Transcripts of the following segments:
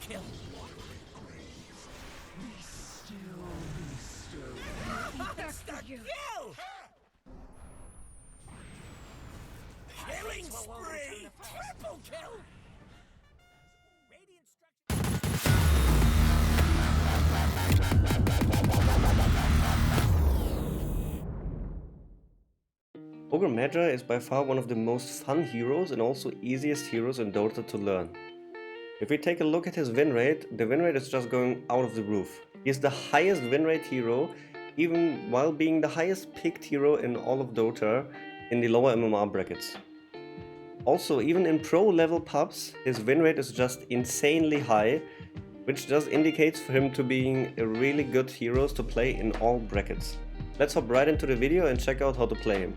kill. Monster kill! Killing spree! Triple kill! Ogre Magi is by far one of the most fun heroes and also easiest heroes in Dota to learn. If we take a look at his win rate, the win rate is just going out of the roof. He is the highest win rate hero, even while being the highest picked hero in all of Dota in the lower MMR brackets. Also, even in pro level pubs, his win rate is just insanely high, which just indicates for him to being a really good hero to play in all brackets. Let's hop right into the video and check out how to play him.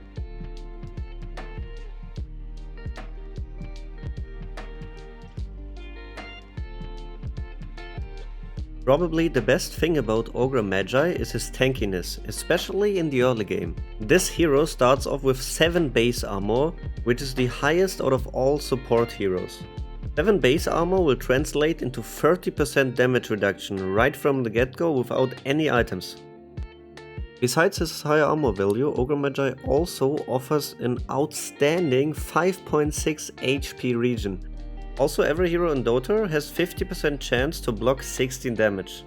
Probably the best thing about Ogre Magi is his tankiness, especially in the early game. This hero starts off with 7 base armor, which is the highest out of all support heroes. 7 base armor will translate into 30% damage reduction right from the get-go without any items. Besides his high armor value, Ogre Magi also offers an outstanding 5.6 HP regen. Also, every hero in Dota has 50% chance to block 16 damage.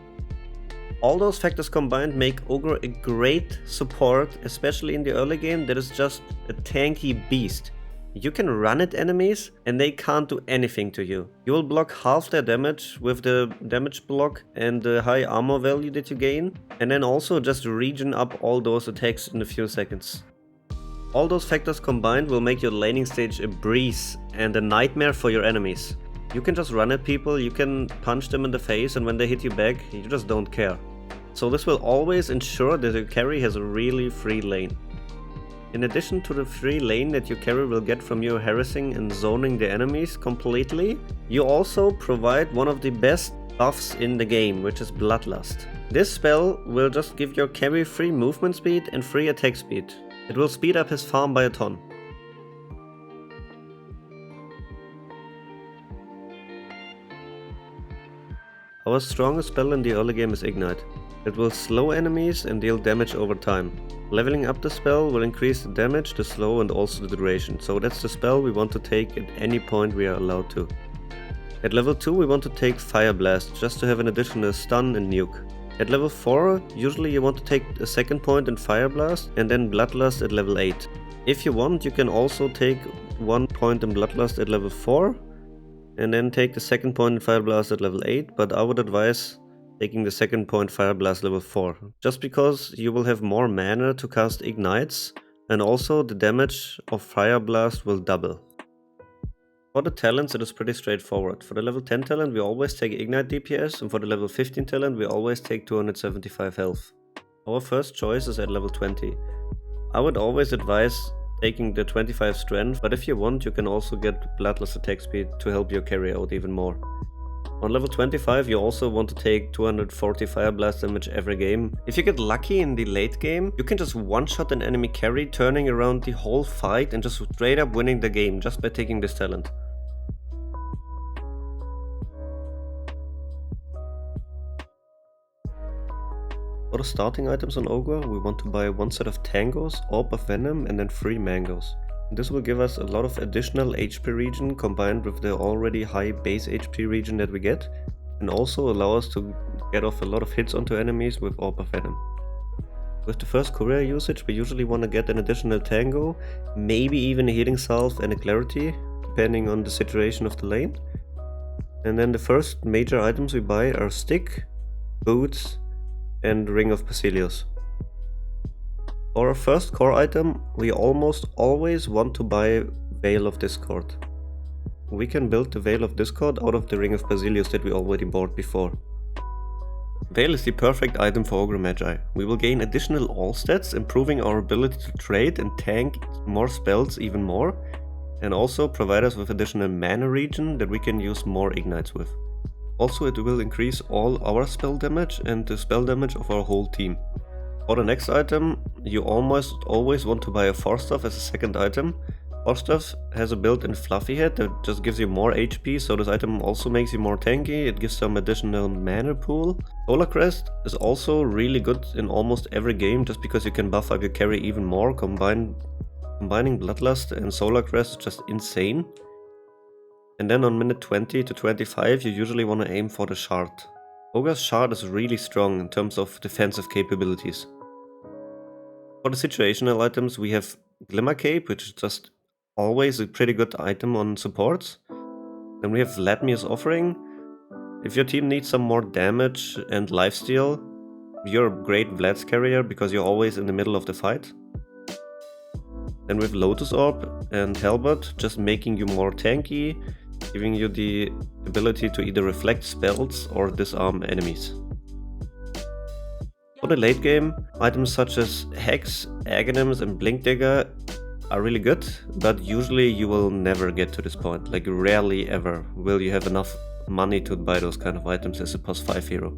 All those factors combined make Ogre a great support, especially in the early game that is just a tanky beast. You can run at enemies and they can't do anything to you. You will block half their damage with the damage block and the high armor value that you gain, and then also just regen up all those attacks in a few seconds. All those factors combined will make your laning stage a breeze and a nightmare for your enemies. You can just run at people, you can punch them in the face, and when they hit you back, you just don't care. So this will always ensure that your carry has a really free lane. In addition to the free lane that your carry will get from you harassing and zoning the enemies completely, you also provide one of the best buffs in the game, which is Bloodlust. This spell will just give your carry free movement speed and free attack speed. It will speed up his farm by a ton. Our strongest spell in the early game is Ignite. It will slow enemies and deal damage over time. Leveling up the spell will increase the damage, the slow and also the duration, so that's the spell we want to take at any point we are allowed to. At level 2 we want to take Fire Blast, just to have an additional stun and nuke. At level 4, usually you want to take a second point in Fire Blast and then Bloodlust at level 8. If you want, you can also take 1 point in Bloodlust at level 4 and then take the second point in Fire Blast at level 8, but I would advise taking the second point Fire Blast level 4, just because you will have more mana to cast Ignites and also the damage of Fire Blast will double. For the talents it is pretty straightforward. For the level 10 talent we always take Ignite DPS, and for the level 15 talent we always take 275 health. Our first choice is at level 20. I would always advise taking the 25 strength, but if you want you can also get Bloodlust attack speed to help your carry out even more. On level 25 you also want to take 240 Fire Blast damage every game. If you get lucky in the late game, you can just one-shot an enemy carry, turning around the whole fight and just straight up winning the game just by taking this talent. For the starting items on Ogre, we want to buy 1 set of Tangos, Orb of Venom and then 3 Mangoes. This will give us a lot of additional HP regen combined with the already high base HP regen that we get, and also allow us to get off a lot of hits onto enemies with Orb of Venom. With the first courier usage we usually want to get an additional Tango, maybe even a healing salve and a clarity, depending on the situation of the lane. And then the first major items we buy are Stick, Boots and Ring of Basilius. For our first core item, we almost always want to buy Veil of Discord. We can build the Veil of Discord out of the Ring of Basilius that we already bought before. Veil is the perfect item for Ogre Magi. We will gain additional all stats, improving our ability to trade and tank more spells even more, and also provide us with additional mana regen that we can use more ignites with. Also, it will increase all our spell damage and the spell damage of our whole team. For the next item, you almost always want to buy a Force Staff as a second item. Stuff has a built-in fluffy head that just gives you more HP, so this item also makes you more tanky. It gives some additional mana pool. Solar Crest is also really good in almost every game, just because you can buff up your carry even more. Combining Bloodlust and Solar Crest is just insane. And then on minute 20 to 25 you usually want to aim for the Shard. Ogre's Shard is really strong in terms of defensive capabilities. For the situational items we have Glimmer Cape, which is just always a pretty good item on supports. Then we have Vladmir's Offering. If your team needs some more damage and lifesteal, you're a great Vlad's carrier because you're always in the middle of the fight. Then we have Lotus Orb and Halberd, just making you more tanky, giving you the ability to either reflect spells or disarm enemies. For the late game, items such as Hex, Aghanims and Blink Dagger are really good, but usually you will never get to this point. Like rarely ever will you have enough money to buy those kind of items as a +5 hero.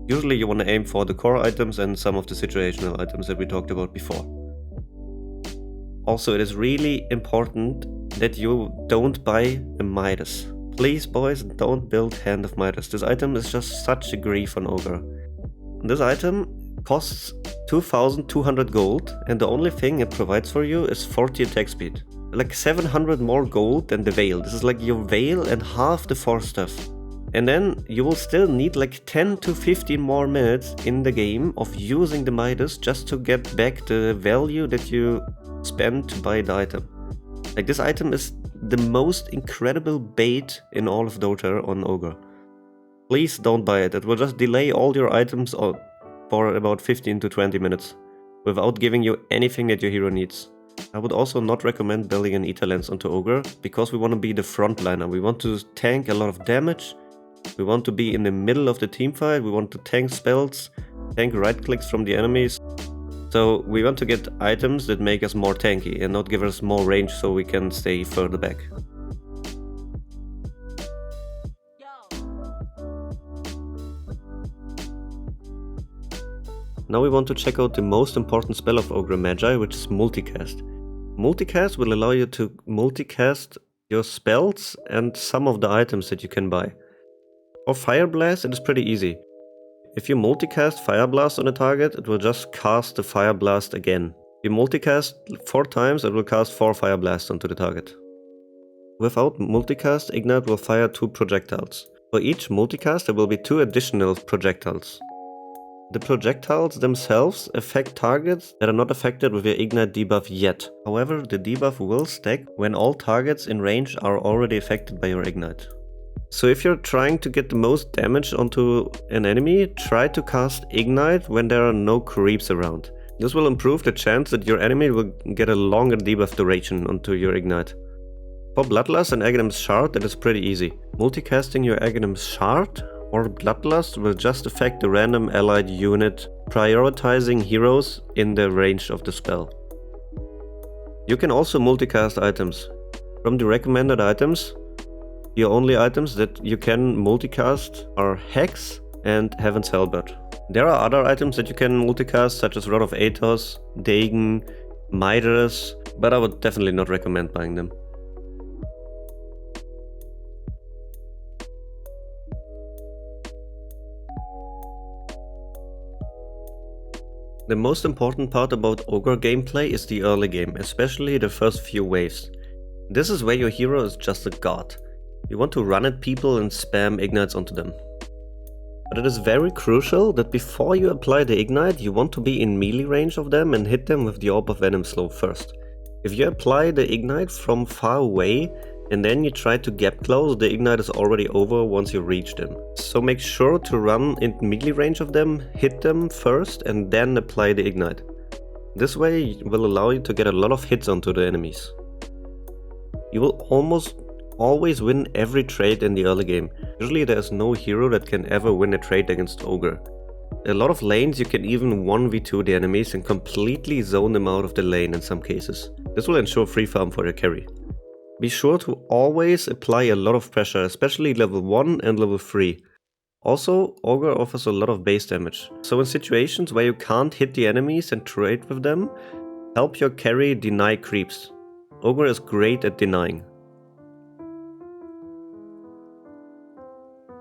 Usually you want to aim for the core items and some of the situational items that we talked about before. Also, it is really important that you don't buy a Midas. Please boys, don't build Hand of Midas. This item is just such a grief on Ogre. This item costs 2200 gold, and the only thing it provides for you is 40 attack speed. Like 700 more gold than the Veil. This is like your Veil and half the Force stuff. And then you will still need like 10 to 15 more minutes in the game of using the Midas just to get back the value that you spend to buy the item. Like this item is the most incredible bait in all of Dota on Ogre. Please don't buy it. It will just delay all your items for about 15 to 20 minutes without giving you anything that your hero needs. I would also not recommend building an Ether Lens onto Ogre because we want to be the frontliner. We want to tank a lot of damage. We want to be in the middle of the team fight. We want to tank spells, tank right clicks from the enemies. So we want to get items that make us more tanky and not give us more range so we can stay further back. Now we want to check out the most important spell of Ogre Magi, which is Multicast. Multicast will allow you to multicast your spells and some of the items that you can buy. For Fire Blast it is pretty easy. If you multicast Fire Blast on a target, it will just cast the Fire Blast again. If you multicast 4 times, it will cast 4 Fire Blasts onto the target. Without multicast, Ignite will fire 2 projectiles. For each multicast there will be 2 additional projectiles. The projectiles themselves affect targets that are not affected with your Ignite debuff yet. However, the debuff will stack when all targets in range are already affected by your Ignite. So if you're trying to get the most damage onto an enemy, try to cast Ignite when there are no creeps around. This will improve the chance that your enemy will get a longer debuff duration onto your Ignite. For Bloodlust and Aghanim's Shard, it is pretty easy. Multicasting your Aghanim's Shard or Bloodlust will just affect the random allied unit, prioritizing heroes in the range of the spell. You can also multicast items. From the recommended items, the only items that you can multicast are Hex and Heaven's Halberd. There are other items that you can multicast, such as Rod of Athos, Dagon, Midas, but I would definitely not recommend buying them. The most important part about Ogre gameplay is the early game, especially the first few waves. This is where your hero is just a god. You want to run at people and spam ignites onto them. But it is very crucial that before you apply the ignite, you want to be in melee range of them and hit them with the Orb of Venom slow first. If you apply the ignite from far away and then you try to gap close, the ignite is already over once you reach them. So make sure to run in melee range of them, hit them first and then apply the ignite. This way will allow you to get a lot of hits onto the enemies. You will almost always win every trade in the early game. Usually there is no hero that can ever win a trade against Ogre. A lot of lanes you can even 1v2 the enemies and completely zone them out of the lane in some cases. This will ensure free farm for your carry. Be sure to always apply a lot of pressure, especially level 1 and level 3. Also, Ogre offers a lot of base damage, so in situations where you can't hit the enemies and trade with them, help your carry deny creeps. Ogre is great at denying.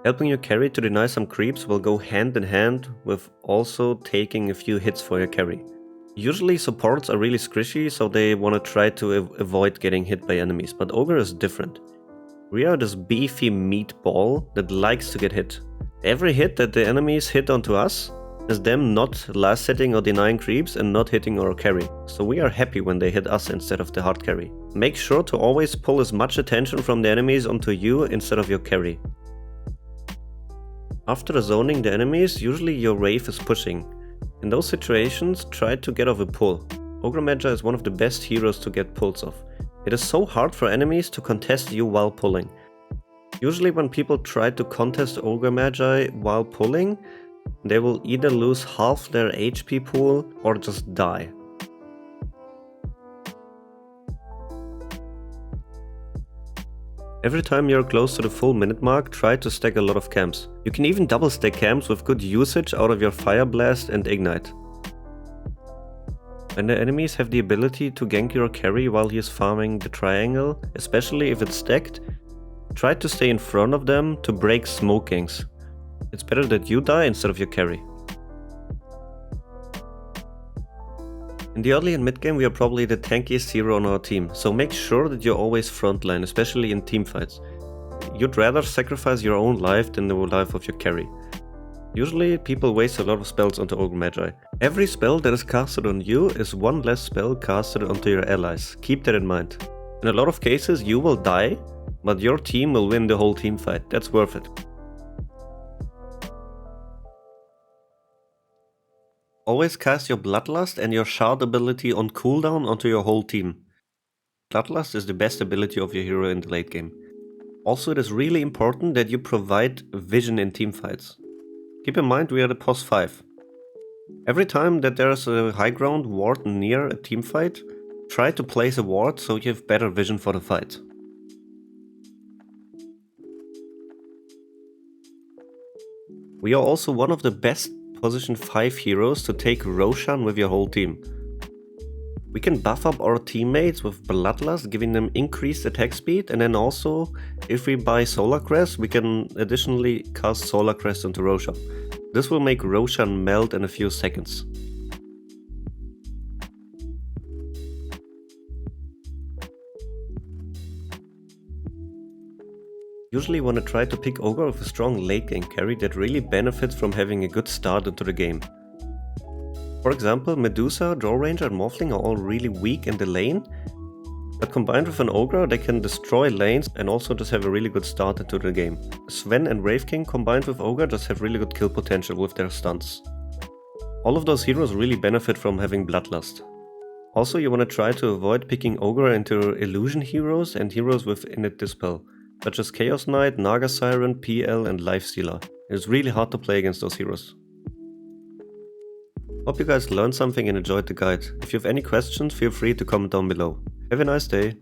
Helping your carry to deny some creeps will go hand in hand with also taking a few hits for your carry. Usually supports are really squishy, so they want to try to avoid getting hit by enemies, but Ogre is different. We are this beefy meatball that likes to get hit. Every hit that the enemies hit onto us is them not last hitting or denying creeps and not hitting our carry, so we are happy when they hit us instead of the hard carry. Make sure to always pull as much attention from the enemies onto you instead of your carry. After zoning the enemies, usually your Wraith is pushing. In those situations, try to get off a pull. Ogre Magi is one of the best heroes to get pulls off. It is so hard for enemies to contest you while pulling. Usually when people try to contest Ogre Magi while pulling, they will either lose half their HP pool or just die. Every time you're close to the full minute mark, try to stack a lot of camps. You can even double stack camps with good usage out of your Fire Blast and Ignite. When the enemies have the ability to gank your carry while he is farming the triangle, especially if it's stacked, try to stay in front of them to break smoke ganks. It's better that you die instead of your carry. In the early and mid game we are probably the tankiest hero on our team, so make sure that you're always frontline, especially in teamfights. You'd rather sacrifice your own life than the life of your carry. Usually people waste a lot of spells onto Ogre Magi. Every spell that is casted on you is one less spell casted onto your allies, keep that in mind. In a lot of cases you will die, but your team will win the whole team fight, that's worth it. Always cast your Bloodlust and your Shard ability on cooldown onto your whole team. Bloodlust is the best ability of your hero in the late game. Also, it is really important that you provide vision in teamfights. Keep in mind we are the POS 5. Every time that there is a high ground ward near a teamfight, try to place a ward so you have better vision for the fight. We are also one of the best position 5 heroes to take Roshan with your whole team. We can buff up our teammates with Bloodlust, giving them increased attack speed, and then also, if we buy Solar Crest, we can additionally cast Solar Crest into Roshan. This will make Roshan melt in a few seconds. Usually want to try to pick Ogre with a strong late game carry that really benefits from having a good start into the game. For example, Medusa, Draw Ranger and Morphling are all really weak in the lane, but combined with an Ogre they can destroy lanes and also just have a really good start into the game. Sven and Wraith King combined with Ogre just have really good kill potential with their stunts. All of those heroes really benefit from having Bloodlust. Also you want to try to avoid picking Ogre into illusion heroes and heroes with Innate Dispel, such as Chaos Knight, Naga Siren, PL and Lifestealer. It is really hard to play against those heroes. Hope you guys learned something and enjoyed the guide. If you have any questions, feel free to comment down below. Have a nice day.